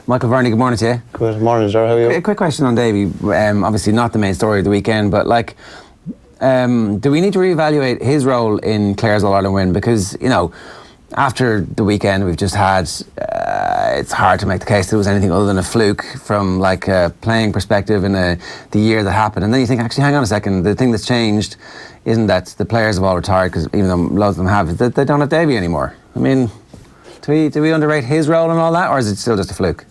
Michael Verney, good morning to you. Good morning, Ger. How are you? A quick question on Davy. Obviously not the main story of the weekend, but do we need to reevaluate his role in Clare's All-Ireland win? Because, after the weekend we've just had, it's hard to make the case that it was anything other than a fluke from a playing perspective in the year that happened. And then you think, actually, hang on a second, the thing that's changed isn't that the players have all retired, because even though loads of them have, that they don't have Davy anymore. I mean, do we underrate his role in all that, or is it still just a fluke?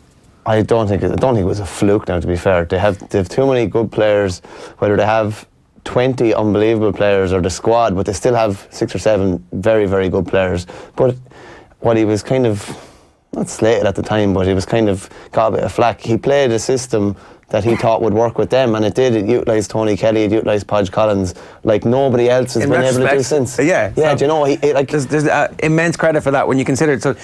I don't think it was a fluke now, to be fair. They have too many good players, whether they have 20 unbelievable players or the squad, but they still have 6 or 7 very, very good players. But what he was kind of, not slated at the time, but he was kind of got a bit of flack. He played a system that he thought would work with them, and it did. It utilised Tony Kelly, it utilised Podge Collins like nobody else has been able to do since. Yeah, so do you know, there's immense credit for that when you consider it. So,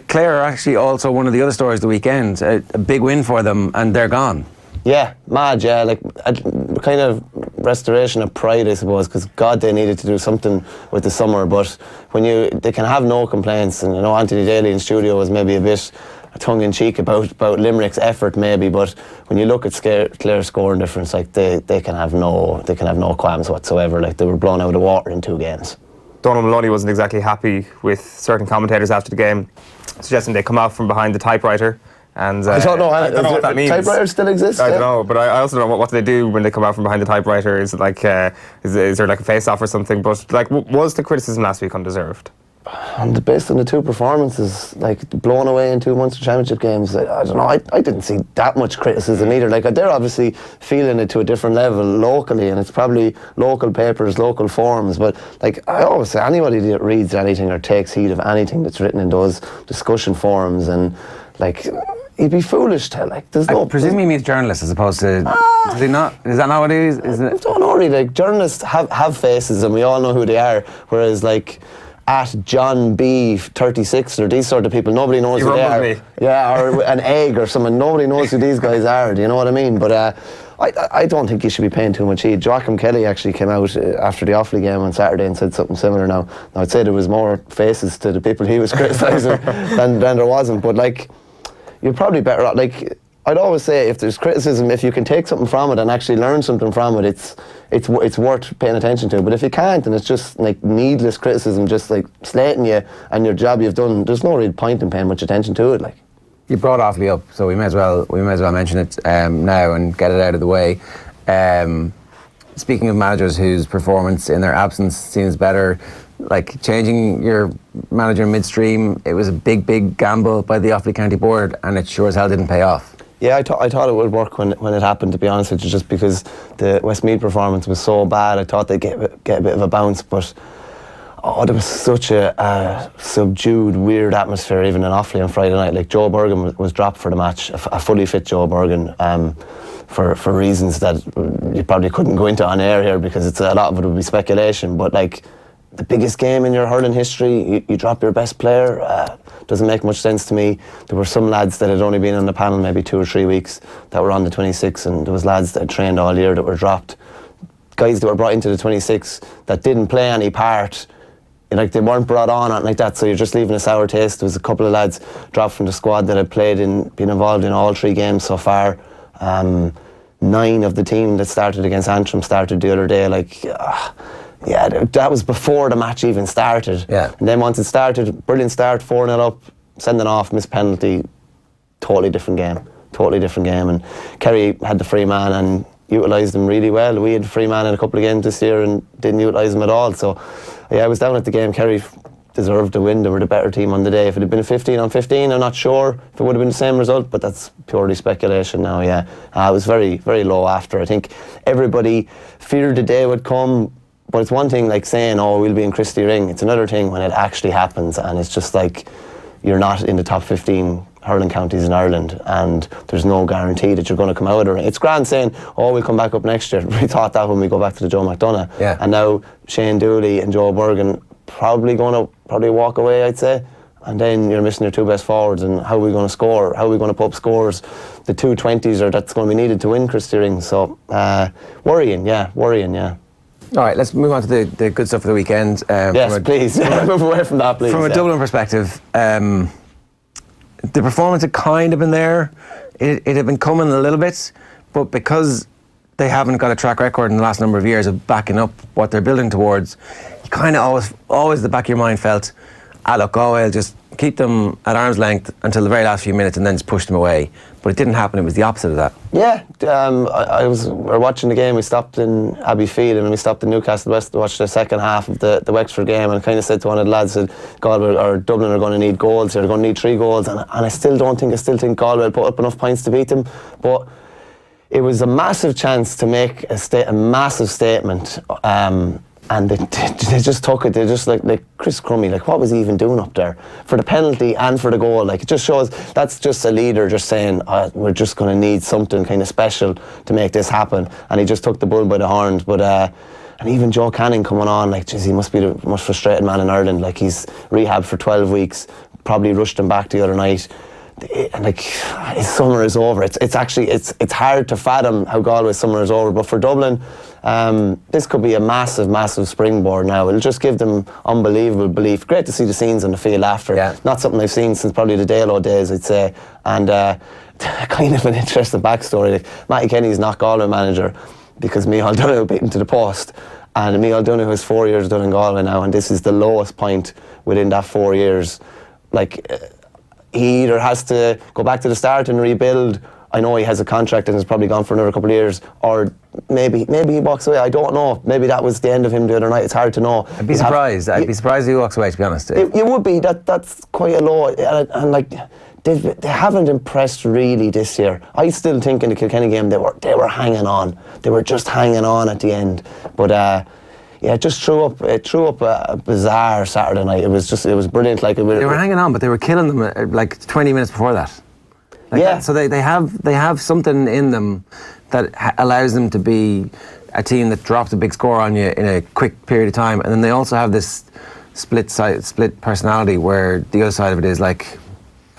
Clare are actually also one of the other stories of the weekend. A big win for them, and they're gone. Yeah, mad, yeah. A kind of restoration of pride, I suppose, because God, they needed to do something with the summer. But when they can have no complaints, and Anthony Daly in studio was maybe a bit tongue-in-cheek about Limerick's effort, maybe. But when you look at Clare's scoring difference, they can have no qualms whatsoever. They were blown out of the water in 2 games. Donald Maloney wasn't exactly happy with certain commentators after the game, suggesting they come out from behind the typewriter. And I don't know what that means. Typewriters still exist? I don't know, but I also don't know what do they do when they come out from behind the typewriter. Is it is there a face-off or something? But was the criticism last week undeserved? And based on the 2 performances, blown away in 2 Munster Championship games, I don't know, I didn't see that much criticism either. They're obviously feeling it to a different level locally, and it's probably local papers, local forums, but I always say, anybody that reads anything or takes heed of anything that's written in those discussion forums, and you'd be foolish to, there's no... I presume he means journalists as opposed to... Does he not? Is that not what he is? I don't know really. Journalists have faces, and we all know who they are, whereas at John B 36 or these sort of people, nobody knows who they are. Me. Yeah, or an egg or someone, nobody knows who these guys are, do you know what I mean? But I don't think you should be paying too much heed. Joachim Kelly actually came out after the Offaly game on Saturday and said something similar. Now I'd say there was more faces to the people he was criticising than there wasn't, but you're probably better off. I'd always say, if there's criticism, if you can take something from it and actually learn something from it, it's worth paying attention to. But if you can't, and it's just needless criticism, just slating you and your job you've done, there's no real point in paying much attention to it. You brought Offaly up, so we may as well mention it now and get it out of the way. Speaking of managers whose performance in their absence seems better, changing your manager midstream, it was a big gamble by the Offaly County Board, and it sure as hell didn't pay off. Yeah, I thought it would work when it happened, to be honest with you, just because the Westmeath performance was so bad. I thought they'd get a bit of a bounce, but there was such a subdued, weird atmosphere even in Offaly on Friday night. Joe Bergen was dropped for the match, a fully fit Joe Bergen, for reasons that you probably couldn't go into on air here, because a lot of it would be speculation, but the biggest game in your hurling history, you drop your best player, doesn't make much sense to me. There were some lads that had only been on the panel maybe 2 or 3 weeks that were on the 26, and there was lads that had trained all year that were dropped. Guys that were brought into the 26 that didn't play any part, they weren't brought on like that, so you're just leaving a sour taste. There was a couple of lads dropped from the squad that had been involved in all 3 games so far. 9 of the team that started against Antrim started the other day. Yeah, that was before the match even started. Yeah. And then once it started, brilliant start, 4-0 up, sending off, missed penalty, totally different game. And Kerry had the free man and utilised him really well. We had the free man in a couple of games this year and didn't utilise him at all. So, yeah, I was down at the game. Kerry deserved to win. They were the better team on the day. If it had been a 15-on-15, I'm not sure if it would have been the same result, but that's purely speculation now, yeah. I was very, very low after. I think everybody feared the day would come. But it's one thing saying, we'll be in Christie Ring. It's another thing when it actually happens, and it's just you're not in the top 15 hurling counties in Ireland, and there's no guarantee that you're going to come out of the ring. It's grand saying, we'll come back up next year. We thought that when we go back to the Joe McDonagh. Yeah. And now Shane Dooley and Joe Bergen probably walk away, I'd say. And then you're missing your 2 best forwards, and how are we going to score? How are we going to put up scores? The 2 20s that's going to be needed to win Christie Ring. So worrying, yeah. All right, let's move on to the good stuff of the weekend. Yes, please. Move away from that, please. From a Dublin perspective, the performance had kind of been there. It had been coming a little bit, but because they haven't got a track record in the last number of years of backing up what they're building towards, you kind of always the back of your mind felt, look, Galway will just keep them at arm's length until the very last few minutes and then just push them away. But it didn't happen. It was the opposite of that. Yeah, we were watching the game. We stopped in Abbeyfield and we stopped in Newcastle West to watch the second half of the Wexford game, and kind of said to one of the lads that Galway or Dublin are going to need goals. They're going to need 3 goals, and I still think Galway will put up enough points to beat them. But it was a massive chance to make a massive statement. And they just took it. They just like Chris Crummy, like what was he even doing up there for the penalty and for the goal? Like it just shows that's just a leader just saying we're just going to need something kind of special to make this happen. And he just took the bull by the horns. But and even Joe Canning coming on, like geez, he must be the most frustrated man in Ireland. Like he's rehabbed for 12 weeks, probably rushed him back the other night. And like his summer is over. It's actually hard to fathom how Galway's summer is over. But for Dublin, this could be a massive springboard now. It'll just give them unbelievable belief. Great to see the scenes on the field after. Yeah. Not something I've seen since probably the Dalo days, I'd say. And kind of an interesting backstory. Like, Matty Kenny's not Galway manager because Micheál Donoghue beat him to the post. And Micheál Donoghue has 4 years done in Galway now, and this is the lowest point within that 4 years. Like, he either has to go back to the start and rebuild. I know he has a contract and is probably gone for another couple of years, or maybe he walks away. I don't know. Maybe that was the end of him the other night. It's hard to know. I'd be surprised. I'd be surprised if he walks away, to be honest. You would be. That's quite a low. And like they haven't impressed really this year. I still think in the Kilkenny game they were hanging on. They were just hanging on at the end. But yeah, it just threw up a bizarre Saturday night. It was brilliant. Like they were hanging on, but they were killing them like 20 minutes before that. Like yeah. That. So they have something in them that allows them to be a team that drops a big score on you in a quick period of time, and then they also have this split personality where the other side of it is like,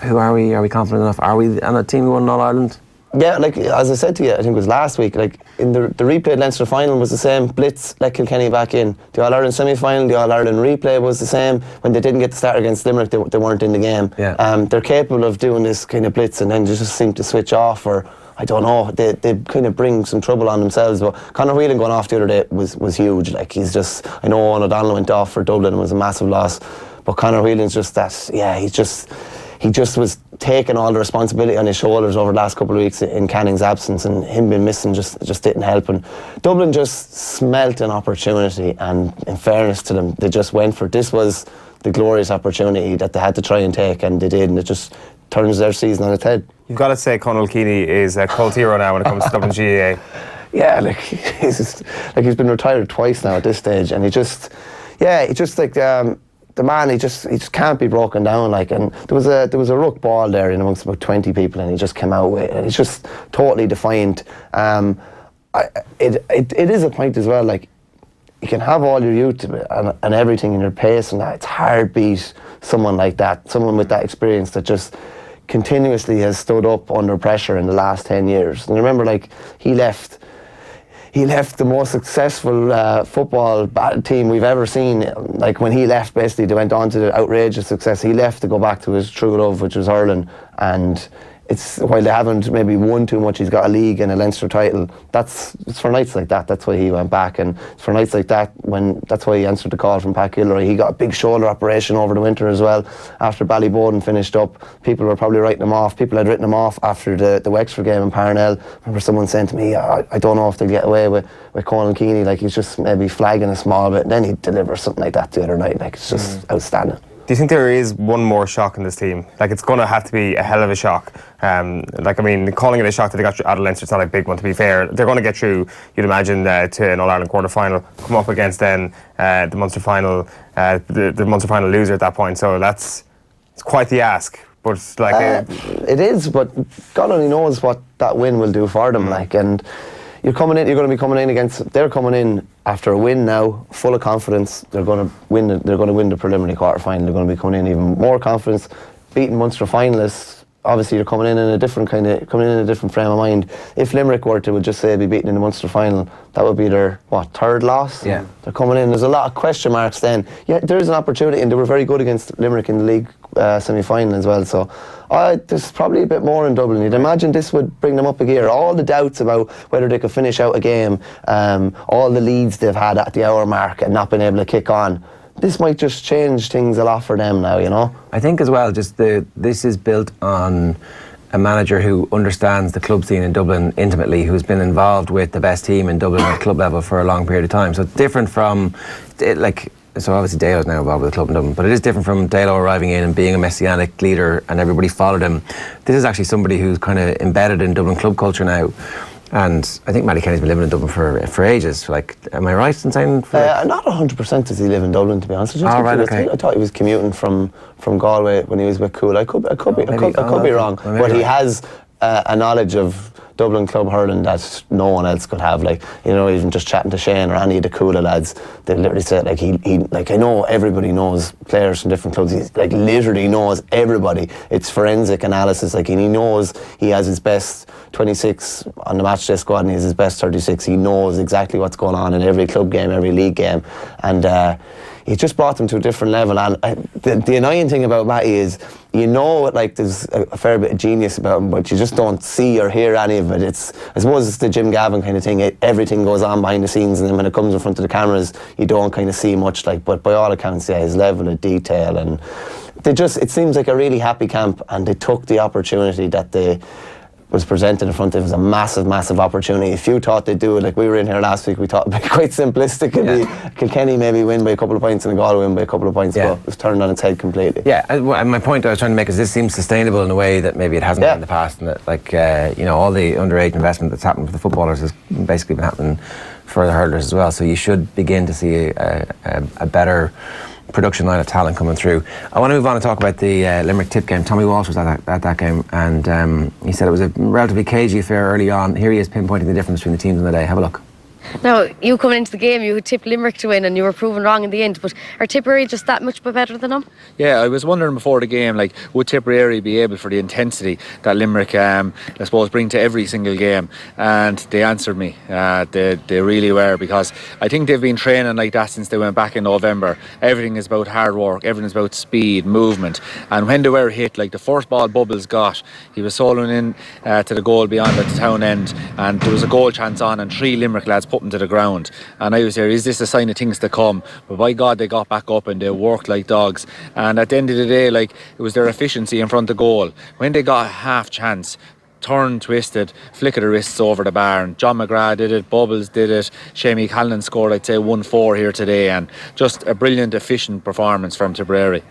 who are we? Are we confident enough? Are we on a team who won All Ireland? Yeah, like as I said to you, I think it was last week, like in the replayed Leinster final was the same. Blitz let Kilkenny back in. The All-Ireland semi-final, the All-Ireland replay was the same. When they didn't get to start against Limerick, they weren't in the game. Yeah. They're capable of doing this kind of blitz and then they just seem to switch off, or I don't know, they kind of bring some trouble on themselves. But Conor Whelan going off the other day was huge. Like he's just, I know Owen O'Donnell went off for Dublin and was a massive loss, but Conor Whelan's just that, yeah, he just was taking all the responsibility on his shoulders over the last couple of weeks in Canning's absence, and him being missing just didn't help. And Dublin just smelt an opportunity, and in fairness to them, they just went for it. This was the glorious opportunity that they had to try and take, and they did, and it just turns their season on its head. You've got to say Conal Keaney is a cult hero now when it comes to Dublin GAA. Yeah, like he's been retired twice now at this stage, and he just like the man, he just can't be broken down. Like, and there was a ruck ball there in amongst about 20 people, and he just came out with it, and he's just totally defiant. It is a point as well. Like, you can have all your youth and everything in your pace, and that it's hard beat someone like that, someone with that experience that just continuously has stood up under pressure in the last 10 years. And remember, like, he left the most successful football team we've ever seen. Like, when he left, basically, they went on to the outrageous success. He left to go back to his true love, which was hurling. And it's, while they haven't maybe won too much, he's got a league and a Leinster title. It's for nights like that. That's why he went back. And it's for nights like that that's why he answered the call from Pat Gilroy. He got a big shoulder operation over the winter as well. After Ballyboden finished up, people were probably writing him off. People had written him off after the Wexford game in Parnell. I remember someone saying to me, I don't know if they'll get away with Conal Keaney. Like, he's just maybe flagging a small bit. And then he'd deliver something like that the other night. Like, it's just outstanding. Do you think there is one more shock in this team? Like, it's going to have to be a hell of a shock. Like, I mean, calling it a shock that they got out of Leinster, it's not a big one, to be fair. They're going to get through, you'd imagine, to an All-Ireland quarter-final, come up against then the Munster final, the Munster final loser at that point. So it's quite the ask. But like, it is, but God only knows what that win will do for them. Like, and you're going to be coming in against, they're coming in after a win now, full of confidence. They're going to win the preliminary quarter final. They're going to be coming in even more confidence, beating Munster finalists obviously you're coming in a different frame of mind. If Limerick were to, would just say, be beaten in the Munster final, that would be their third loss. Yeah, they're coming in. There's a lot of question marks. Then, yeah, there is an opportunity, and they were very good against Limerick in the league semi-final as well. So, there's probably a bit more in Dublin. You'd imagine this would bring them up a gear. All the doubts about whether they could finish out a game, all the leads they've had at the hour mark and not been able to kick on. This might just change things a lot for them now, you know. I think as well, this is built on a manager who understands the club scene in Dublin intimately, who's been involved with the best team in Dublin at club level for a long period of time. So it's different from, so obviously Dalo's now involved with the club in Dublin, but it is different from Dalo arriving in and being a messianic leader and everybody followed him. This is actually somebody who's kind of embedded in Dublin club culture now. And I think Matty Kenny's been living in Dublin for ages. Am I right in saying? Not 100% does he live in Dublin, to be honest with you. I thought he was commuting from Galway when he was with Cool. I could be wrong, but he has a knowledge of Dublin club hurling that no one else could have. Even just chatting to Shane or any of the Cooler lads, they literally said I know everybody knows players from different clubs. He literally knows everybody. It's forensic analysis. And he knows he has his best 26 on the matchday squad and he has his best 36. He knows exactly what's going on in every club game, every league game, and he just brought them to a different level. And the annoying thing about Matty is, there's a fair bit of genius about him, but you just don't see or hear any of it. I suppose it's the Jim Gavin kind of thing. Everything goes on behind the scenes, and then when it comes in front of the cameras, you don't kind of see much. But by all accounts, yeah, his level of detail, and it seems like a really happy camp, and they took the opportunity that was presented in front of them. It was a massive opportunity. If you thought they'd do it, like we were in here last week, we thought it'd be quite simplistic. Kilkenny maybe win by a couple of points and Galway win by a couple of points, but it was turned on its head completely. Yeah, and my point I was trying to make is this seems sustainable in a way that maybe it hasn't been in the past, and that all the underage investment that's happened for the footballers has basically been happening for the hurlers as well. So you should begin to see a better production line of talent coming through. I want to move on and talk about the Limerick Tip game. Tommy Walsh was at that game, and he said it was a relatively cagey affair early on. Here he is pinpointing the difference between the teams on the day. Have a look. Now, you coming into the game, you tipped Limerick to win and you were proven wrong in the end, but are Tipperary just that much better than them? Yeah, I was wondering before the game, would Tipperary be able, for the intensity that Limerick, I suppose, bring to every single game? And they answered me. They really were, because I think they've been training like that since they went back in November. Everything is about hard work, everything is about speed, movement. And when they were hit, the first ball Bubbles got, he was soloing in to the goal beyond at the town end, and there was a goal chance on, and 3 Limerick lads put him to the ground, and I was there, is this a sign of things to come? But by God, they got back up and they worked like dogs, and at the end of the day, it was their efficiency in front of goal. When they got a half chance, turned, twisted, flick of the wrists over the bar, and John McGrath did it, Bubbles did it, Shamie Callan scored, I'd say 1-4 here today, and just a brilliant, efficient performance from Tipperary.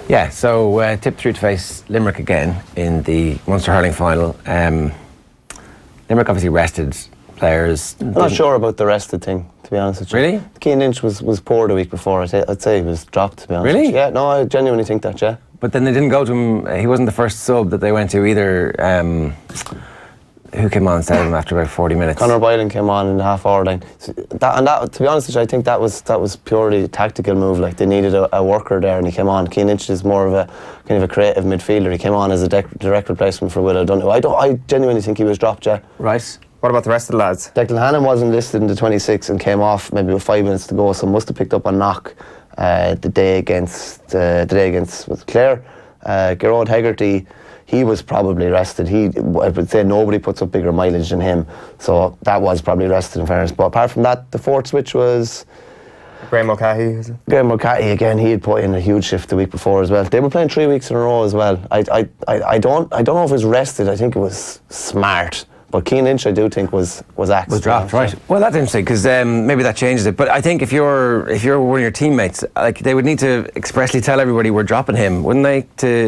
Yeah, so tipped through to face Limerick again in the Munster hurling final. Limerick obviously rested players. I'm not sure about the rested thing, to be honest with you. Really? Keane Lynch was poor the week before. I'd say he was dropped, to be honest. Really? Yeah, no, I genuinely think that, yeah. But then they didn't go to him. He wasn't the first sub that they went to either. Who came on instead of him after about 40 minutes? Conor Boylan came on in the half-hour line. So that, to be honest with you, I think that was purely a tactical move. They needed a worker there, and he came on. Keane Lynch is more of a kind of a creative midfielder. He came on as a direct replacement for Will O'Donoghue. I genuinely think he was dropped, yeah. Right. What about the rest of the lads? Declan Hannon wasn't listed in the 26 and came off maybe with 5 minutes to go, so must have picked up a knock the day against Clare. Gerard Hegarty, he was probably rested. I would say nobody puts up bigger mileage than him, so that was probably rested in fairness. But apart from that, the fourth switch was Graham O'Cahey, is it? Graham O'Cahey again. He had put in a huge shift the week before as well. They were playing 3 weeks in a row as well. I don't know if it was rested. I think it was smart. But Keane Lynch, I do think, was axed. Was dropped, right. Well, that's interesting, because maybe that changes it. But I think if you're one of your teammates, they would need to expressly tell everybody we're dropping him, wouldn't they?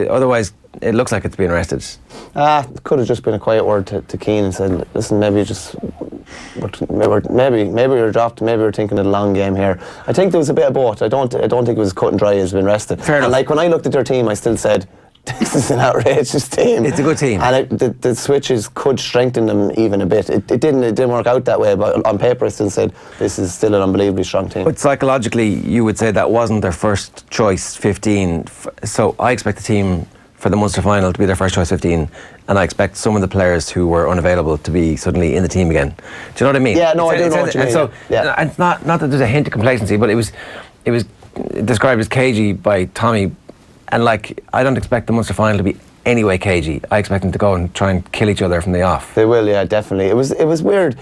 Otherwise, it looks like it's being arrested. It could have just been a quiet word to Keane and said, listen, maybe you're dropped, maybe we're thinking of the long game here. I think there was a bit of both. I don't think it was cut and dry as being rested. Fair enough. And when I looked at their team, I still said, this is an outrageous team. It's a good team. And the switches could strengthen them even a bit. It didn't work out that way, but on paper I still said this is still an unbelievably strong team. But psychologically, you would say that wasn't their first choice 15. So I expect the team for the Munster final to be their first choice 15, and I expect some of the players who were unavailable to be suddenly in the team again. Do you know what I mean? Yeah, no, I do know what you mean. So, yeah. it's not that there's a hint of complacency, but it was described as cagey by Tommy, and like, I don't expect the Munster final to be anyway cagey. I expect them to go and try and kill each other from the off. They will, yeah, definitely. It was weird.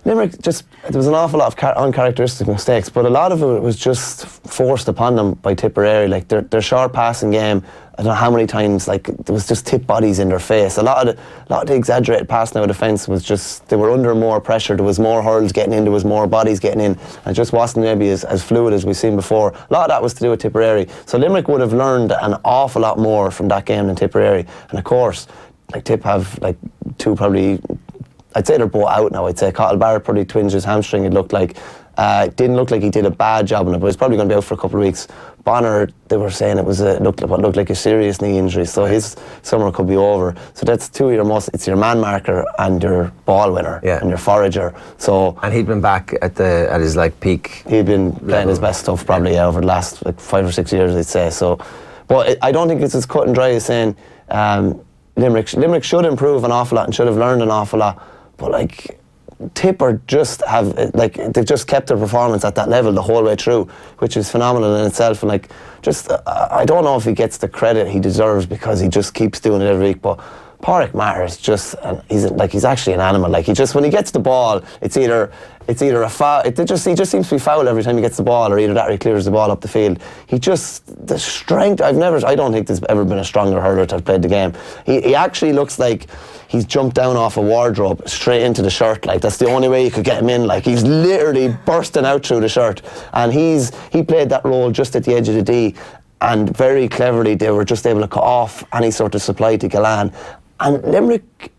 Limerick there was an awful lot of uncharacteristic mistakes, but a lot of it was just forced upon them by Tipperary. Like their short passing game, I don't know how many times, like, there was just tip bodies in their face. A lot of the exaggerated passing out of defence was just, they were under more pressure. There was more hurls getting in, there was more bodies getting in, and it just wasn't maybe as fluid as we've seen before. A lot of that was to do with Tipperary. So Limerick would have learned an awful lot more from that game than Tipperary. And of course, like, Tip have like two probably, I'd say they're both out now. I'd say Cottle Barrett probably twinged his hamstring. It looked like, didn't look like he did a bad job on it, but he's probably going to be out for a couple of weeks. Bonner, they were saying it was what looked like a serious knee injury, so his summer could be over. So that's two of your it's your man marker and your ball winner and your forager. So, and he'd been back at his like peak. He'd been playing his best stuff probably over the last like 5 or 6 years, I'd say. So, but I don't think it's as cut and dry as saying Limerick should improve an awful lot and should have learned an awful lot. But like, Tipper just they've just kept their performance at that level the whole way through, which is phenomenal in itself. And like, just I don't know if he gets the credit he deserves because he just keeps doing it every week. But Pádraig Maher is just, he's actually an animal. Like, when he gets the ball, it's either a foul. He just seems to be foul every time he gets the ball, or either that or he clears the ball up the field. The strength, I don't think there's ever been a stronger hurler to have played the game. He actually looks like he's jumped down off a wardrobe straight into the shirt. Like, that's the only way you could get him in. Like, he's literally bursting out through the shirt, and he played that role just at the edge of the D, and very cleverly they were just able to cut off any sort of supply to Gillane. And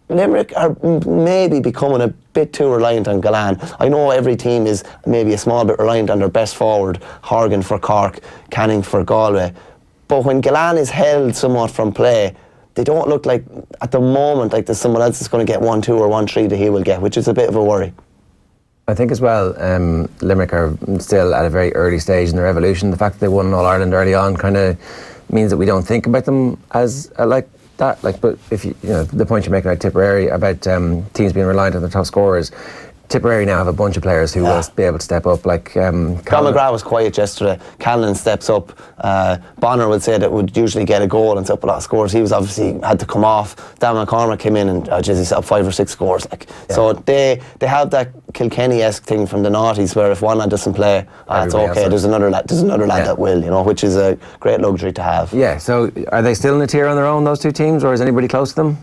Limerick are maybe becoming a bit too reliant on Gillane. I know every team is maybe a small bit reliant on their best forward, Horgan for Cork, Canning for Galway. But when Gillane is held somewhat from play, they don't look like, at the moment, like there's someone else that's going to get 1-2 or 1-3 that he will get, which is a bit of a worry. I think as well, Limerick are still at a very early stage in their evolution. The fact that they won All-Ireland early on kind of means that we don't think about them as like that. Like, but if you know the point you're making about Tipperary, about teams being reliant on the top scorers, Tipperary now have a bunch of players who will be able to step up. Like Conor McGrath was quiet yesterday. Callan steps up. Bonner would say that would usually get a goal and set up a lot of scores. He was obviously had to come off. Dan McCormack came in and he set up 5 or 6 scores. Like, so they have that Kilkenny-esque thing from the noughties where if one lad doesn't play, it's okay. There's another lad that will, which is a great luxury to have. Yeah. So are they still in a tier on their own, those two teams, or is anybody close to them?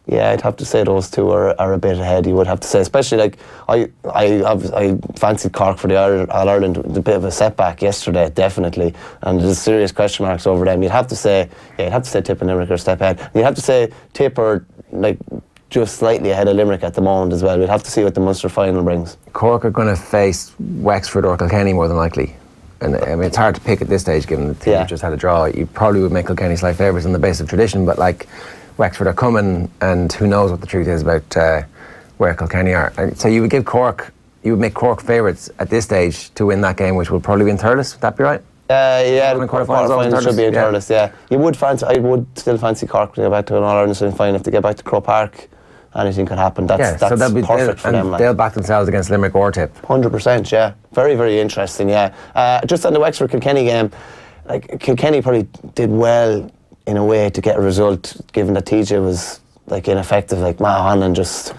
Yeah, I'd have to say those two are a bit ahead. You would have to say, especially like I fancied Cork for the All-Ireland. A bit of a setback yesterday, definitely, and there's serious question marks over them. You'd have to say Tip and Limerick are a step ahead. You'd have to say Tip are like just slightly ahead of Limerick at the moment as well. We'd have to see what the Munster final brings. Cork are going to face Wexford or Kilkenny more than likely. And I mean, it's hard to pick at this stage given the team just had a draw. You probably would make Kilkenny slight favourites on the basis of tradition, but like, Wexford are coming, and who knows what the truth is about where Kilkenny are. So you would make Cork favourites at this stage to win that game, which will probably be in Thurles. Would that be right? Yeah, the quarterfinals should be in Thurles. Yeah, I would still fancy Cork to get back to an All-Ireland semi-final. If they get back to Croke Park, anything could happen. That's so perfect for them. They'll back themselves against Limerick or Tip. 100%. Yeah, very, very interesting. Yeah, just on the Wexford Kilkenny game, like Kilkenny probably did well in a way to get a result, given that TJ was like ineffective. Like Mahan, just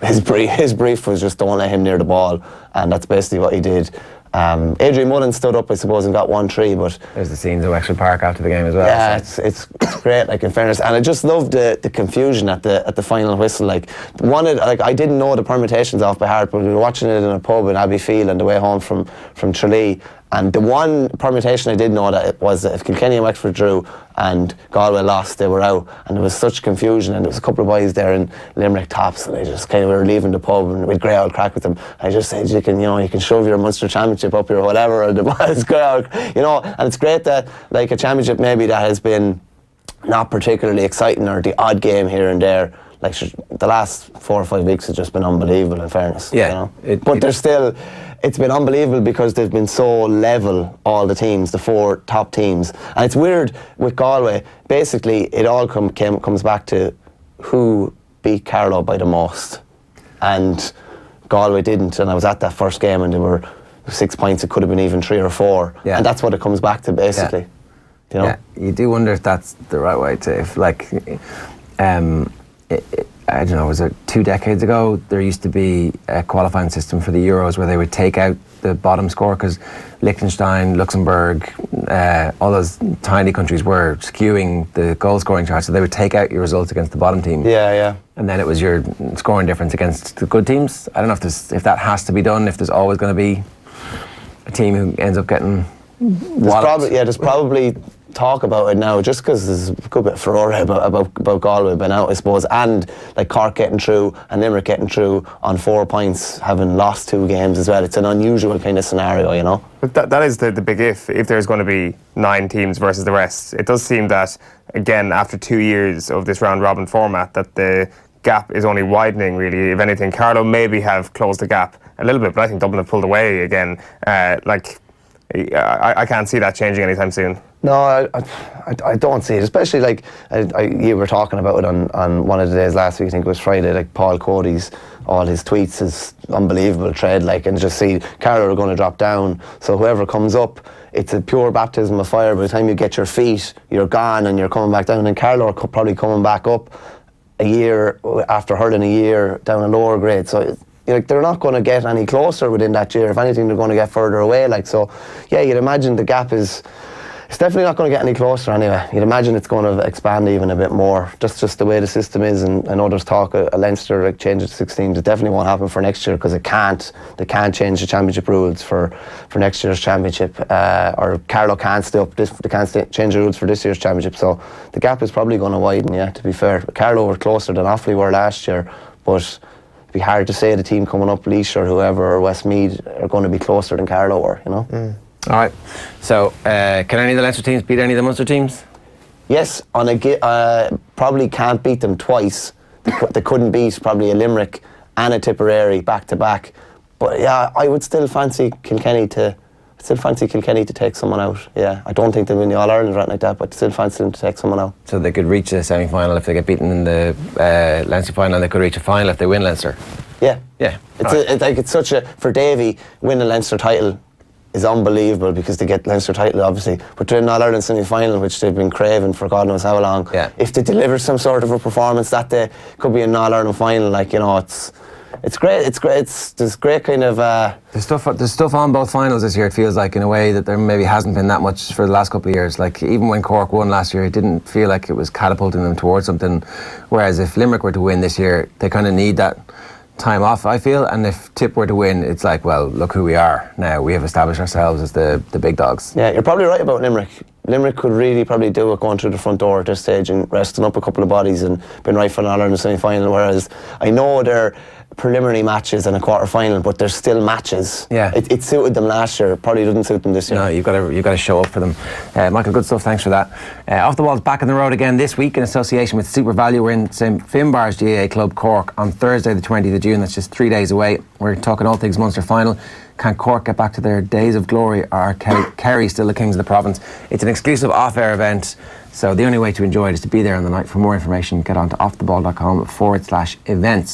his brief was just don't let him near the ball, and that's basically what he did. Adrian Mullen stood up, I suppose, and got 1-3. But there's the scenes at Wexford Park after the game as well. Yeah, so. it's great. Like, in fairness, and I just loved the confusion at the final whistle. Like, I didn't know the permutations off by heart, but we were watching it in a pub in Abbeyfield on the way home from Tralee. And the one permutation I did know that it was that if Kilkenny and Wexford drew and Galway lost, they were out. And there was such confusion, and there was a couple of boys there in Limerick tops, and they just kind of were leaving the pub, and we had great old crack with them. I just said, you can shove your Munster championship up here or whatever, and it's great, and it's great that like a championship maybe that has been not particularly exciting or the odd game here and there, like the last 4 or 5 weeks has just been unbelievable, in fairness. Yeah, you know? There's still, it's been unbelievable because they've been so level, all the teams, the 4 top teams. And it's weird with Galway, basically it all comes back to who beat Carlow by the most. And Galway didn't, and I was at that first game and they were 6 points, it could have been even 3 or 4. Yeah. And that's what it comes back to, basically. Yeah. You know? Yeah, you do wonder if that's the right way to, if like, I don't know, was it 2 decades ago, there used to be a qualifying system for the Euros where they would take out the bottom score because Liechtenstein, Luxembourg, all those tiny countries were skewing the goal scoring chart, so they would take out your results against the bottom team. Yeah. And then it was your scoring difference against the good teams. I don't know if that has to be done, if there's always going to be a team who ends up getting there's probably talk about it now, just because there's a good bit of furore about Galway being out, I suppose, and like Cork getting through and Limerick getting through on 4 points, having lost 2 games as well. It's an unusual kind of scenario, you know. But that is the big if there's going to be 9 teams versus the rest. It does seem that, again, after 2 years of this round robin format, that the gap is only widening, really. If anything, Carlow maybe have closed the gap a little bit, but I think Dublin have pulled away again. I can't see that changing anytime soon. No, I don't see it, especially like you were talking about it on one of the days last week, I think it was Friday, like Paul Cody's, all his tweets, his unbelievable tread, like, and just see Carlow are going to drop down, so whoever comes up, it's a pure baptism of fire. By the time you get your feet, you're gone and you're coming back down, and Carlow are probably coming back up a year after hurling a year down a lower grade, so like they're not going to get any closer within that year. If anything, they're going to get further away. Like, so, yeah, you'd imagine the gap it's definitely not going to get any closer anyway. You'd imagine it's going to expand even a bit more. Just the way the system is, and I know there's talk of Leinster like change it to 16. It definitely won't happen for next year because it can't. They can't change the championship rules for next year's championship, or Carlow can't change the rules for this year's championship. So the gap is probably going to widen. Yeah, to be fair, Carlow were closer than Offaly were last year, but it'd be hard to say the team coming up, Laois or whoever, or Westmeath, are going to be closer than Carlow were, you know. All right. So, can any of the Leinster teams beat any of the Munster teams? Yes, probably can't beat them twice. They couldn't beat probably a Limerick and a Tipperary back to back. But yeah, I would still fancy Kilkenny to take someone out. Yeah, I don't think they'll win the All Ireland or anything like that, but still fancy them to take someone out. So they could reach a semi-final if they get beaten in the Leinster final, and they could reach a final if they win Leinster. Yeah. It's such a, for Davy, winning the Leinster title is unbelievable because they get Leinster title, obviously, but they're in All Ireland semi-final, which they've been craving for God knows how long. Yeah. If they deliver some sort of a performance that day, could be an All Ireland final. Like, you know, it's great. There's great kind of. There's stuff on both finals this year. It feels like, in a way that there maybe hasn't been that much for the last couple of years. Like, even when Cork won last year, it didn't feel like it was catapulting them towards something. Whereas if Limerick were to win this year, they kind of need that time off, I feel. And if Tip were to win, it's like, well, look who we are now. We have established ourselves as the big dogs. Yeah, you're probably right about Limerick. Limerick could really probably do it going through the front door at this stage and resting up a couple of bodies and been right for an All Ireland semi-final. Whereas I know they're preliminary matches and a quarter final, but there's still matches. Yeah, it suited them last year. Probably doesn't suit them this year. No, you've got to show up for them. Michael, good stuff. Thanks for that. Off the Ball's back on the road again this week in association with Super Value. We're in St Finbarr's GAA Club Cork on Thursday the 20th of June. That's just 3 days away. We're talking all things Munster final. Can Cork get back to their days of glory, or are Kerry still the kings of the province? It's an exclusive off-air event, so the only way to enjoy it is to be there on the night. For more information, get on to offtheball.com/events.